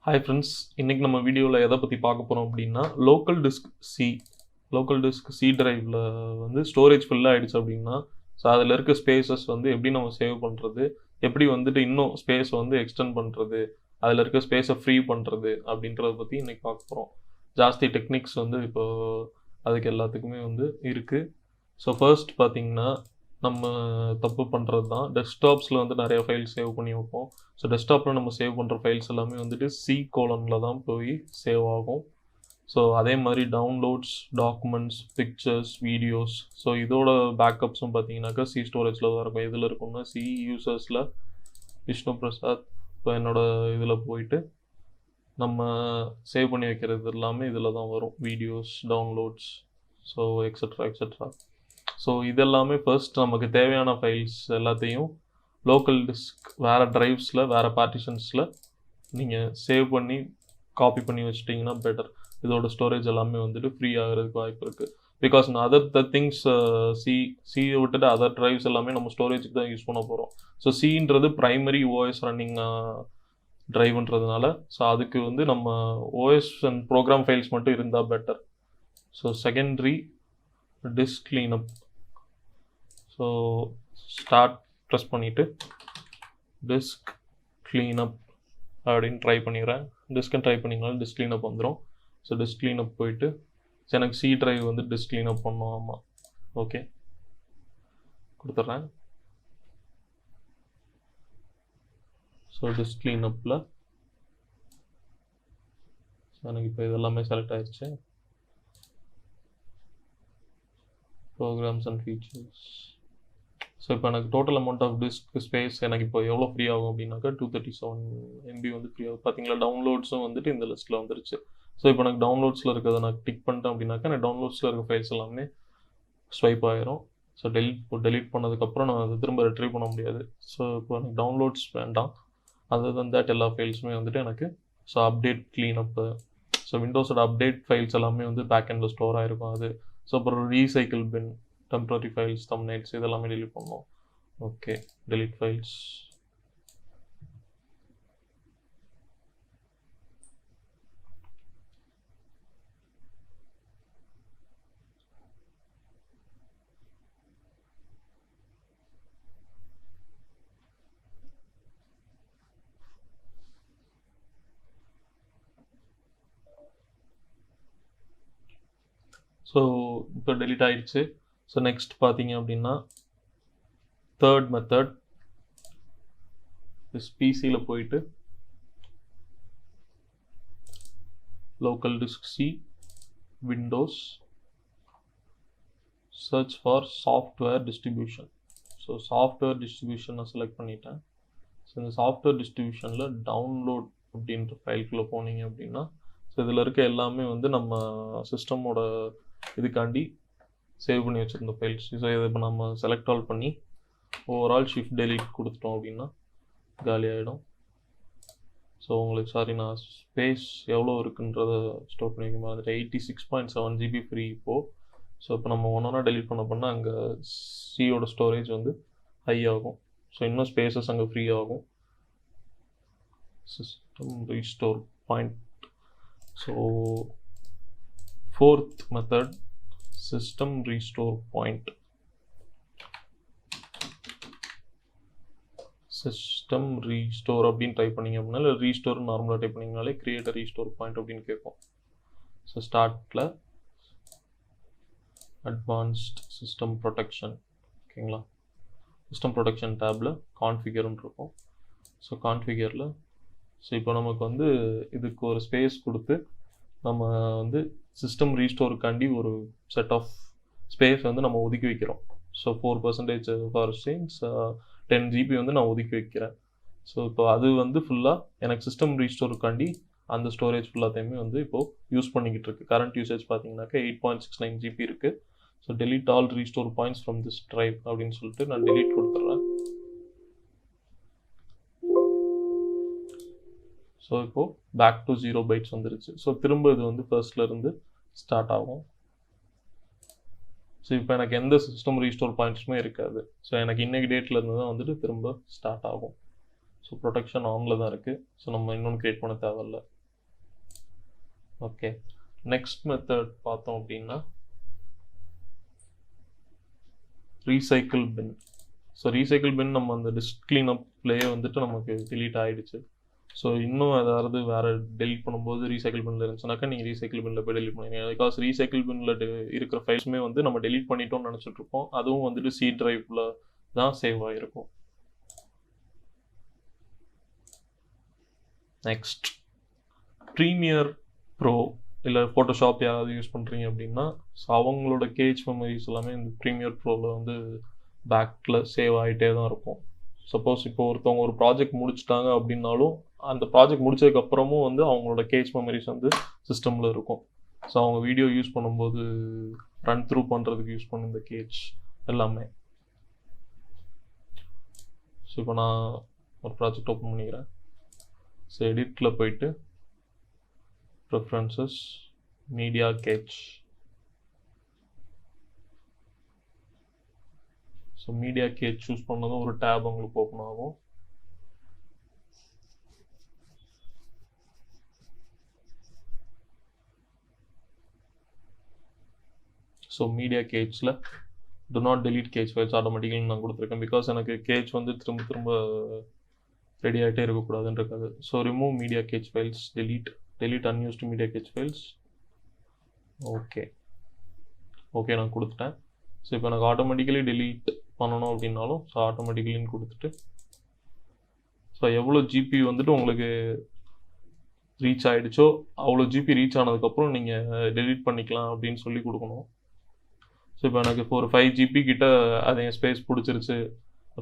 Hi friends, இன்றைக்கி நம்ம வீடியோவில் எதை பற்றி பார்க்க போகிறோம் அப்படின்னா லோக்கல் டிஸ்க் சி டிரைவில் வந்து ஸ்டோரேஜ் ஃபில் ஆகிடுச்சு அப்படின்னா ஸோ அதில் இருக்க ஸ்பேசஸ் வந்து எப்படி நம்ம சேவ் பண்ணுறது, எப்படி வந்துட்டு இன்னும் ஸ்பேஸ் வந்து எக்ஸ்டெண்ட் பண்ணுறது, அதில் இருக்க ஸ்பேஸை ஃப்ரீ பண்ணுறது அப்படின்றத பற்றி இன்றைக்கி பார்க்க போகிறோம். ஜாஸ்தி டெக்னிக்ஸ் வந்து இப்போது அதுக்கு எல்லாத்துக்குமே வந்து இருக்குது. ஸோ ஃபர்ஸ்ட் பார்த்திங்கன்னா நம்ம தப்பு பண்ணுறது தான் டெஸ்க்டாப்ஸில் வந்து நிறைய ஃபைல்ஸ் சேவ் பண்ணி வைப்போம். ஸோ டெஸ்க்டாப்பில் நம்ம சேவ் பண்ணுற ஃபைல்ஸ் எல்லாமே வந்துட்டு C::ல் தான் போய் சேவ் ஆகும். ஸோ அதே மாதிரி downloads, documents, pictures, videos, so இதோட பேக்கப்ஸும் பார்த்தீங்கன்னாக்கா C ஸ்டோரேஜில் தான் இருக்கும். எதில் இருக்கும்னா C யூசர்ஸில் விஷ்ணு பிரசாத். இப்போ என்னோடய இதில் போயிட்டு நம்ம சேவ் பண்ணி வைக்கிறது எல்லாமே இதில் தான் வரும். Videos, downloads, so extra. So இதெல்லாமே ஃபர்ஸ்ட் நமக்கு தேவையான ஃபைல்ஸ் எல்லாத்தையும் லோக்கல் டிஸ்க் வேறு ட்ரைவ்ஸில் வேறு பார்ட்டிஷன்ஸில் நீங்கள் சேவ் பண்ணி காப்பி பண்ணி வச்சிட்டிங்கன்னா பெட்டர். இதோட ஸ்டோரேஜ் எல்லாமே வந்துட்டு ஃப்ரீ ஆகிறதுக்கு வாய்ப்பு இருக்குது. பிகாஸ் அதர் திங்ஸ் சியை விட்டுட்டு அதர் ட்ரைவ்ஸ் எல்லாமே நம்ம ஸ்டோரேஜுக்கு தான் யூஸ் பண்ண போகிறோம். ஸோ சின்றது ப்ரைமரி ஓஎஸ் ரன்னிங் ட்ரைவ்ன்றதுனால ஸோ அதுக்கு வந்து நம்ம ஓஎஸ் அண்ட் ப்ரோக்ராம் ஃபைல்ஸ் மட்டும் இருந்தால் better. So secondary disk cleanup. So start press பண்ணிவிட்டு டிஸ்க் கிளீனப் அப்படின்னு ட்ரை பண்ணிடுறேன். டிஸ்க்கு ட்ரை பண்ணிங்கனாலும் டிஸ்க் கிளீனப் வந்துடும். ஸோ டிஸ்க் கிளீனப் போயிட்டு எனக்கு C ட்ரைவ் வந்து டிஸ்க் கிளீனப் பண்ணோம். ஆமாம், ஓகே கொடுத்துட்றேன். ஸோ டிஸ்க் கிளீனப்பில் எனக்கு இப்போ இதெல்லாமே செலக்ட் ஆயிடுச்சு. Programs and features. ஸோ இப்போ எனக்கு total amount of disk space எனக்கு இப்போ எவ்வளோ ஃப்ரீ ஆகும் அப்படின்னாக்கா 237 MB வந்து ஃப்ரீ ஆகும். பார்த்தீங்களா, டவுன்லோட்ஸும் வந்துட்டு இந்த லிஸ்ட்டில் வந்துருச்சு. ஸோ இப்போ எனக்கு டவுன்லோட்ஸில் இருக்கிறத நான் டிக் பண்ணிட்டேன் அப்படின்னாக்கா எனக்கு டவுன்லோட்ஸில் இருக்க ஃபைல்ஸ் எல்லாமே ஸ்வைப் ஆகிரும். ஸோ டெலீட் பண்ணதுக்கப்புறம் நான் அதை திரும்ப ரிட்ரீவ் பண்ண முடியாது. ஸோ இப்போ எனக்கு டவுன்லோட்ஸ் வேண்டாம். அதர் தன் தட் எல்லா ஃபைல்ஸுமே வந்துட்டு எனக்கு ஸோ அப்டேட் கிளீனப்பு, ஸோ விண்டோஸோட அப்டேட் ஃபைல்ஸ் எல்லாமே வந்து பேக் எண்டில் ஸ்டோர் ஆகிருக்கும் அது. ஸோ அப்புறம் recycle bin, temporary files, thumbnails இதெல்லாமே டெலிட் பண்ணோம். Okay, delete files. ஸோ இப்போ டெலிட் ஆகிடுச்சு. ஸோ நெக்ஸ்ட் பார்த்தீங்க அப்படின்னா தேர்ட் மெத்தட் பிசியில் போயிட்டு local disk C, Windows, search for software distribution. So software distribution நான் செலக்ட் பண்ணிட்டேன். ஸோ இந்த சாஃப்ட்வேர் டிஸ்ட்ரிபியூஷனில் டவுன்லோட் அப்படின்ற ஃபைல்குள்ளே போனீங்க அப்படின்னா ஸோ இதில் இருக்க எல்லாமே வந்து நம்ம சிஸ்டமோட இதுக்காண்டி சேவ் பண்ணி வச்சுருந்த ஃபைல்ஸ். ஸோ இதை இப்போ நம்ம செலக்ட் ஆல் பண்ணி ஓவரால் ஷிஃப்ட் டெலிட் கொடுத்துட்டோம் அப்படின்னா காலி ஆகிடும். ஸோ உங்களுக்கு நான் ஸ்பேஸ் எவ்வளோ இருக்குன்றத ஸ்டோர் பண்ணி வைக்க மாதிரி 86.7 GB ஃப்ரீ இப்போது. ஸோ இப்போ நம்ம ஒன்றா டெலிட் பண்ணால் அங்கே சியோட ஸ்டோரேஜ் வந்து ஹை ஆகும். ஸோ இன்னும் ஸ்பேசஸ் அங்கே ஃப்ரீ ஆகும். System restore point. So fourth method system restore point. System restore அப்படின்னு டைப் பண்ணிங்க அப்படின்னா இல்லை ரீஸ்டோர் நார்மலாக டைப் பண்ணிங்கனாலே கிரியேட் ரீஸ்டோர் பாயிண்ட் அப்படின்னு கேட்கும். ஸோ ஸ்டார்ட்டில் அட்வான்ஸ்ட் சிஸ்டம் ப்ரொடெக்ஷன், ஓகேங்களா, சிஸ்டம் ப்ரொடெக்ஷன் டேப்பில் கான்ஃபிகர்னு இருக்கும். ஸோ கான்ஃபிகரில் ஸோ இப்போ நமக்கு வந்து இதுக்கு ஒரு ஸ்பேஸ் கொடுத்து நம்ம வந்து சிஸ்டம் ரீஸ்டோருக்காண்டி ஒரு செட் ஆஃப் ஸ்பேஸ் வந்து நம்ம ஒதுக்கி வைக்கிறோம். ஸோ 4% ஃபார் ஸ்டேன்ஸ் 10 GB வந்து நான் ஒதுக்கி வைக்கிறேன். ஸோ இப்போ அது வந்து ஃபுல்லாக எனக்கு சிஸ்டம் ரீஸ்டோருக்காண்டி அந்த ஸ்டோரேஜ் ஃபுல்லாத்தையுமே வந்து இப்போது யூஸ் பண்ணிக்கிட்டு இருக்குது. கரண்ட் யூசேஜ் பார்த்தீங்கன்னாக்கா 8.69 GB இருக்குது. So delete all restore points from this drive அப்படின்னு சொல்லிட்டு நான் டெலிட் கொடுத்துட்றேன். ஸோ இப்போது பேக் டு 0 bytes வந்துருச்சு. ஸோ திரும்ப இது வந்து ஃபர்ஸ்ட்லேருந்து ஸ்டார்ட் ஆகும். ஸோ இப்போ எனக்கு எந்த சிஸ்டம் ரீஸ்டோர் பாயிண்ட்ஸுமே இருக்காது. ஸோ எனக்கு இன்னைக்கு டேட்லேருந்து தான் வந்துட்டு திரும்ப ஸ்டார்ட் ஆகும். ஸோ ஸோ ப்ரொடெக்ஷன் ஆனில் தான் இருக்குது. ஸோ நம்ம இன்னொன்று க்ரியேட் பண்ண தேவையில்ல. ஓகே, நெக்ஸ்ட் மெத்தட் பார்த்தோம் அப்படின்னா recycle bin. So recycle bin நம்ம அந்த டிஸ்க் கிளீனப்லேயே வந்துட்டு நமக்கு delete ஆகிடுச்சு. ஸோ இன்னும் ஏதாவது வேறு delete பண்ணும்போது ரீசைக்கிள் பின்னில் இருந்துச்சுனாக்கா நீங்கள் ரீசைக்கிள் பின்னில் போய் delete பண்ணுவீங்க. பிகாஸ் ரீசைக்கிள் பின்னில் இருக்கிற ஃபைல்ஸுமே வந்து நம்ம delete பண்ணிட்டோம்னு நினச்சிட்ருப்போம். அதுவும் வந்துட்டு C டிரைவில் தான் சேவ் ஆகிருக்கும். நெக்ஸ்ட் ப்ரீமியர் ப்ரோ இல்லை ஃபோட்டோஷாப் யாராவது யூஸ் பண்ணுறீங்க அப்படின்னா ஸோ அவங்களோட கேச் மெமரிஸ் எல்லாமே இந்த ப்ரீமியர் ப்ரோவில் வந்து பேக்கில் சேவ் ஆகிட்டே தான் இருக்கும். சப்போஸ் இப்போ ஒருத்தவங்க ஒரு ப்ராஜெக்ட் முடிச்சிட்டாங்க அப்படின்னாலும் அந்த ப்ராஜெக்ட் முடிச்சதுக்கப்புறமும் வந்து அவங்களோட கேச் மெமரிஸ் வந்து சிஸ்டமில் இருக்கும். ஸோ அவங்க வீடியோ யூஸ் பண்ணும்போது ரன் த்ரூ பண்ணுறதுக்கு யூஸ் பண்ண இந்த கேச் எல்லாமே. ஸோ இப்போ நான் ஒரு ப்ராஜெக்ட் ஓப்பன் பண்ணிக்கிறேன். ஸோ எடிட்டில் போயிட்டு preferences, media cache. So media cache choose பண்ணதும் ஒரு டேப் உங்களுக்கு ஓப்பன் ஆகும். ஸோ மீடியா கேச்சில் do not delete cache files automatically நான் கொடுத்துருக்கேன். பிகாஸ் எனக்கு கேச் வந்து திரும்ப திரும்ப ரெடி ஆகிட்டே இருக்கக்கூடாதுன்றது. So remove media cache files, delete unused media cache files. Okay நான் கொடுத்துட்டேன். ஸோ இப்போ எனக்கு ஆட்டோமேட்டிக்கலி delete பண்ணணும் அப்படின்னாலும் ஸோ ஆட்டோமேட்டிக்கலின்னு கொடுத்துட்டு ஸோ எவ்வளோ ஜிபி வந்துட்டு உங்களுக்கு ரீச் ஆகிடுச்சோ அவ்வளோ ஜிபி ரீச் ஆனதுக்கப்புறம் நீங்கள் delete பண்ணிக்கலாம் அப்படின்னு சொல்லி கொடுக்கணும். ஸோ இப்போ எனக்கு இப்போ ஒரு 5 GB கிட்ட அது என் ஸ்பேஸ் பிடிச்சிருச்சு,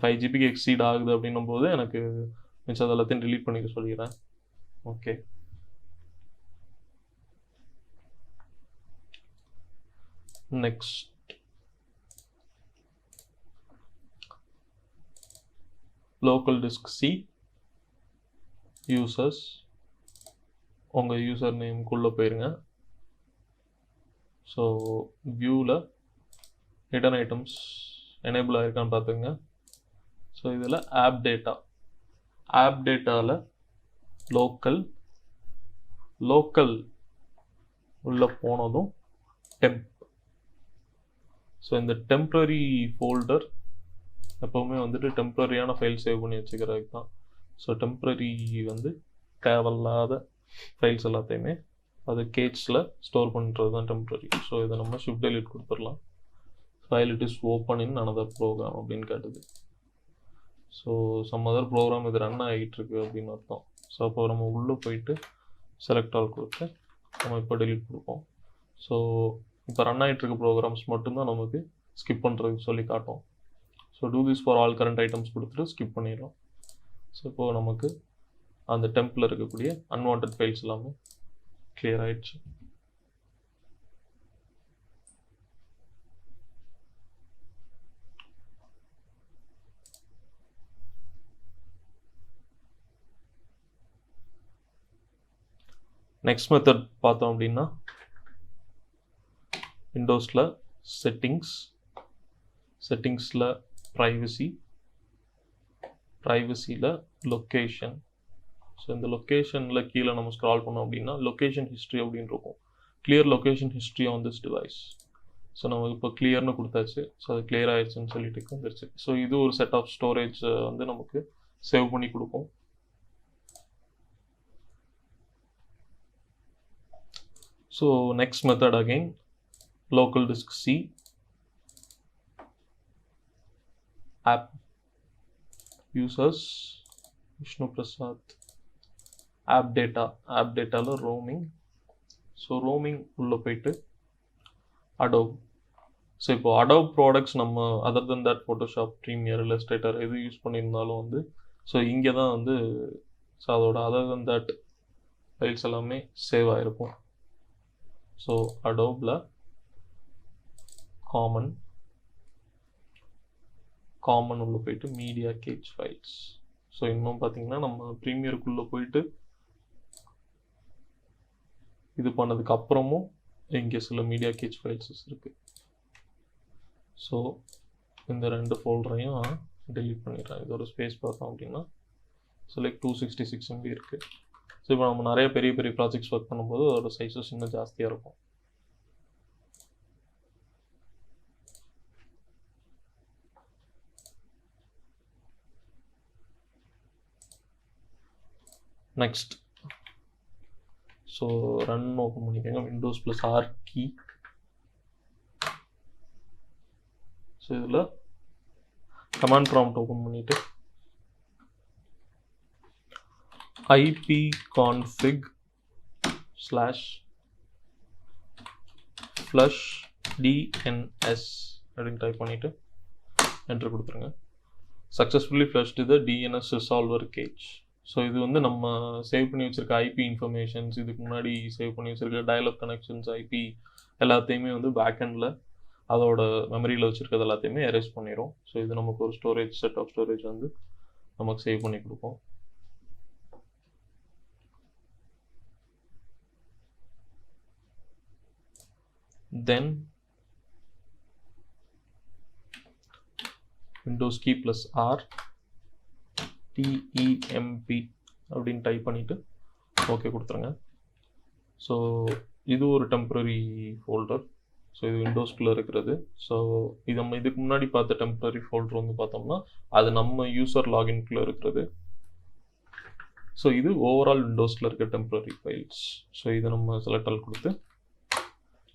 5 GB எக்ஸீட் ஆகுது அப்படின்னும் போது எனக்கு மிச்சம் எல்லாத்தையும் delete பண்ணிக்க சொல்லிடுறேன். Okay, next local disk C users. உங்கள் யூசர் நேம்குள்ளே போயிருங்க. ஸோ வியூவில் ஹிடன் ஐட்டம்ஸ் எனேபிள் ஆகிருக்கான்னு பார்த்துங்க. ஸோ இதில் ஆப் டேட்டாவில் லோக்கல் உள்ளே போனதும் டெம்ப். ஸோ இந்த டெம்ப்ரரி ஃபோல்டர் எப்போவுமே வந்துட்டு டெம்ப்ரரியான ஃபைல் சேவ் பண்ணி வச்சுக்கிறதுக்கு தான். ஸோ டெம்ப்ரரி வந்து தேவையில்லாத ஃபைல்ஸ் எல்லாத்தையுமே அது கேச்சில் ஸ்டோர் பண்ணுறது தான் டெம்ப்ரரி. ஸோ இதை நம்ம ஷிஃப்ட் delete கொடுத்துடலாம். File it is open in another program அப்படின்னு காட்டுது. ஸோ சம் அதர் ப்ரோக்ராம் இது ரன் ஆகிட்டுருக்கு அப்படின்னு அர்த்தம். ஸோ அப்போ நம்ம உள்ளே போயிட்டு செலக்ட் ஆல் கொடுத்து நம்ம இப்போ delete கொடுப்போம். ஸோ இப்போ ரன் ஆகிட்டுருக்க ப்ரோக்ராம்ஸ் மட்டும்தான் நமக்கு ஸ்கிப் பண்ணுறதுக்கு சொல்லி காட்டும். So do this for all current items கொடுத்துட்டு ஸ்கிப் பண்ணிடுறோம். ஸோ இப்போது நமக்கு அந்த டெம்பில் இருக்கக்கூடிய அன்வான்ட் ஃபைல்ஸ் எல்லாமே கிளியர் ஆகிடுச்சு. நெக்ஸ்ட் மெத்தட் பார்த்தோம் அப்படின்னா விண்டோஸில் செட்டிங்ஸில் ப்ரைவசியில் லொக்கேஷன். ஸோ இந்த லொக்கேஷனில் கீழே நம்ம ஸ்க்ரால் பண்ணோம் அப்படின்னா லொக்கேஷன் ஹிஸ்ட்ரி அப்படின்னு இருக்கும். Clear location history on this device. So நம்ம இப்போ கிளியர்னு கொடுத்தாச்சு. ஸோ அது கிளியர் ஆயிடுச்சுன்னு சொல்லிட்டு வந்துருச்சு. ஸோ இது ஒரு செட் ஆஃப் ஸ்டோரேஜ் வந்து நமக்கு சேவ் பண்ணி கொடுக்கும். So next method again local disk C, app users Vishnu Prasad, app data roaming. So roaming உள்ளே போயிட்டு அடோப். ஸோ இப்போ அடோப் ப்ராடக்ட்ஸ் நம்ம other than that Photoshop, Premiere, Illustrator எது யூஸ் பண்ணியிருந்தாலும் வந்து ஸோ இங்கே தான் வந்து ஸோ அதோட அதர் தென் தட் ஃபைல்ஸ் எல்லாமே சேவ் ஆகிருக்கும். ஸோ அடோப்பில் காமன் உள்ள போயிட்டு மீடியா கேச் ஃபைல்ஸ். ஸோ இன்னும் பார்த்தீங்கன்னா நம்ம ப்ரீமியருக்குள்ளே போயிட்டு இது பண்ணதுக்கு அப்புறமும் இங்கே சில மீடியா கேச் ஃபைல்ஸஸ் இருக்குது. ஸோ இந்த 2 ஃபோல்டரையும் delete பண்ணிடுறேன். இதோட ஸ்பேஸ் பார்த்தோம் அப்படின்னா ஸோ லைக் 266 MB இருக்குது. ஸோ இப்போ நம்ம நிறைய பெரிய பெரிய ப்ராஜெக்ட்ஸ் ஒர்க் பண்ணும்போது அதோட சைஸஸ் இன்னும் ஜாஸ்தியாக இருக்கும். நெக்ஸ்ட் ஸோ ரன் ஓப்பன் பண்ணிக்கோங்க. Windows plus R key. So இதில் கமாண்ட் ப்ராம்ப்ட் ஓப்பன் பண்ணிவிட்டு ipconfig /flush DNS அப்படின்னு டைப் பண்ணிவிட்டு என்ட்ரு கொடுத்துருங்க. Successfully flushed the DNS resolver cache. So இது வந்து நம்ம சேவ் பண்ணி வச்சுருக்க ஐபி இன்ஃபர்மேஷன்ஸ், இதுக்கு முன்னாடி சேவ் பண்ணி வச்சுருக்க டயலப் கனெக்ஷன்ஸ், ஐபி எல்லாத்தையுமே வந்து பேக்எண்டில் அதோட மெமரியில் வச்சுருக்கிறது எல்லாத்தையுமே எரேஸ் பண்ணிடும். ஸோ இது நமக்கு ஒரு ஸ்டோரேஜ், செட் ஆஃப் ஸ்டோரேஜ் வந்து நமக்கு சேவ் பண்ணி கொடுக்கும். Then Windows key plus R TEMP அப்படின்னு டைப் பண்ணிவிட்டு ஓகே கொடுத்துருங்க. ஸோ இது ஒரு டெம்பரரி ஃபோல்டர். ஸோ இது விண்டோஸ்குள்ளே இருக்கிறது. ஸோ இது நம்ம இதுக்கு முன்னாடி பார்த்த டெம்பரரி ஃபோல்டர் வந்து பார்த்தோம்னா அது நம்ம யூசர் லாகின்குள்ளே இருக்கிறது. ஸோ இது ஓவரால் விண்டோஸில் இருக்க டெம்பரரி ஃபைல்ஸ். ஸோ இதை நம்ம செலக்ட் ஆல் கொடுத்து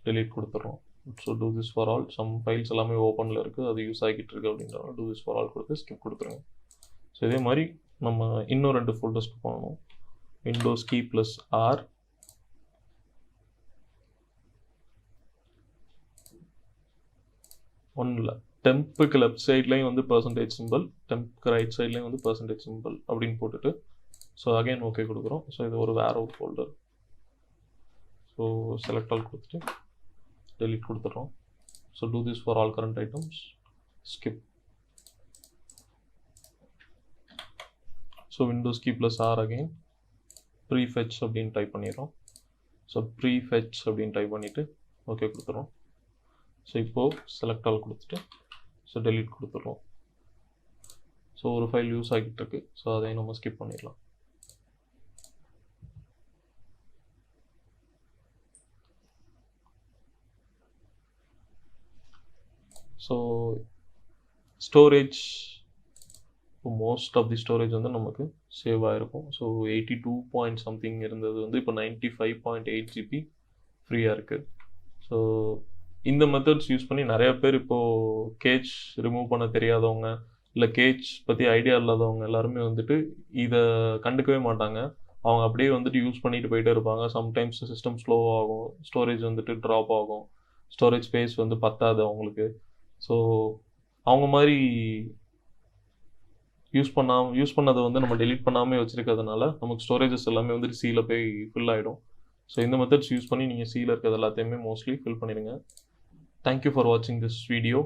டெலீட் கொடுத்துட்றோம். So do this for all. Some files எல்லாமே ஓப்பனில் இருக்குது, அது யூஸ் ஆகிட்டு இருக்குது அப்படின்றனால டூ திஸ் ஃபார் ஆல் கொடுத்து ஸ்கிப் கொடுத்துருங்க. ஸோ இதே மாதிரி நம்ம இன்னும் 2 ஃபோல்டர்ஸ்க்கு போகணும். விண்டோஸ் கீ ப்ளஸ் R ஒன்றில் டெம்புக்கு லெஃப்ட் சைட்லேயும் வந்து %, டெம்புக்கு ரைட் சைட்லேயும் வந்து %, அப்படின்னு போட்டுட்டு ஸோ அகைன் ஓகே கொடுக்குறோம். ஸோ இது ஒரு வேற ஒரு ஃபோல்டர். ஸோ செலக்ட் ஆல் கொடுத்துட்டு டெலீட் கொடுத்துட்றோம். So do this for all current items, skip. So Windows key plus R again prefetch அப்படின்னு டைப் பண்ணிடுறோம். ஸோ ப்ரீஃபெட்ச் அப்படின்னு டைப் பண்ணிவிட்டு ஓகே கொடுத்துறோம். ஸோ இப்போது செலக்ட் ஆல் கொடுத்துட்டு ஸோ டெலீட் கொடுத்துட்றோம். ஸோ ஒரு ஃபைல் யூஸ் ஆகிட்டு இருக்கு. ஸோ அதையும் நம்ம ஸ்கிப் பண்ணிடலாம். So storage, most of the storage வந்து நமக்கு சேவ் ஆகிருக்கும். ஸோ 82 பாயிண்ட் சம்திங் இருந்தது வந்து இப்போ 95.8 GB ஃப்ரீயாக இருக்குது. ஸோ இந்த மெத்தட்ஸ் யூஸ் பண்ணி நிறைய பேர் இப்போது கேச் ரிமூவ் பண்ண தெரியாதவங்க, இல்லை கேச் பற்றி ஐடியா இல்லாதவங்க எல்லாருமே வந்துட்டு இதை கண்டுக்கவே மாட்டாங்க. அவங்க அப்படியே வந்துட்டு யூஸ் பண்ணிட்டு போயிட்டே இருப்பாங்க. சம்டைம்ஸ் சிஸ்டம் ஸ்லோ ஆகும், ஸ்டோரேஜ் வந்துட்டு ட்ராப் ஆகும், ஸ்டோரேஜ் ஸ்பேஸ் வந்து பத்தாது அவங்களுக்கு. ஸோ அவங்க மாதிரி யூஸ் பண்ணதை வந்து நம்ம டெலீட் பண்ணாமல் வச்சுருக்கிறதுனால நமக்கு ஸ்டோரேஜஸ் எல்லாமே வந்துட்டு Cல போய் ஃபில் ஆகிடும். ஸோ இந்த மெத்தட்ஸ் யூஸ் பண்ணி நீங்கள் Cல இருக்கிறது எல்லாத்தையுமே மோஸ்ட்லி ஃபில் பண்ணிடுங்க. தேங்க்யூ ஃபார் வாட்சிங் திஸ் வீடியோ.